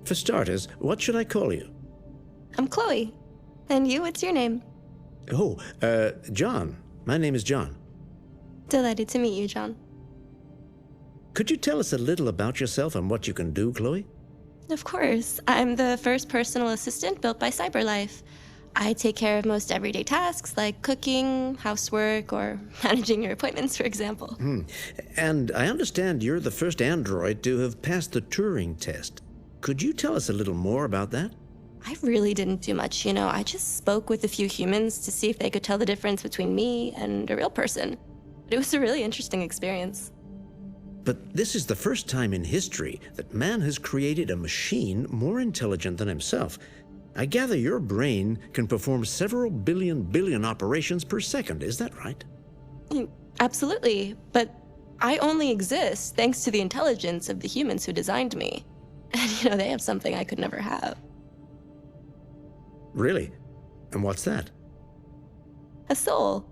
For starters, what should I call you? I'm Chloe. And you, what's your name? Oh, John. My name is John. Delighted to meet you, John. Could you tell us a little about yourself and what you can do, Chloe? Of course. I'm the first personal assistant built by CyberLife. I take care of most everyday tasks like cooking, housework, or managing your appointments, for example. And I understand you're the first android to have passed the Turing test. Could you tell us a little more about that? I really didn't do much, I just spoke with a few humans to see if they could tell the difference between me and a real person. But it was a really interesting experience. But this is the first time in history that man has created a machine more intelligent than himself. I gather your brain can perform several billion operations per second, is that right? Absolutely, but I only exist thanks to the intelligence of the humans who designed me. And they have something I could never have. Really? And what's that? A soul.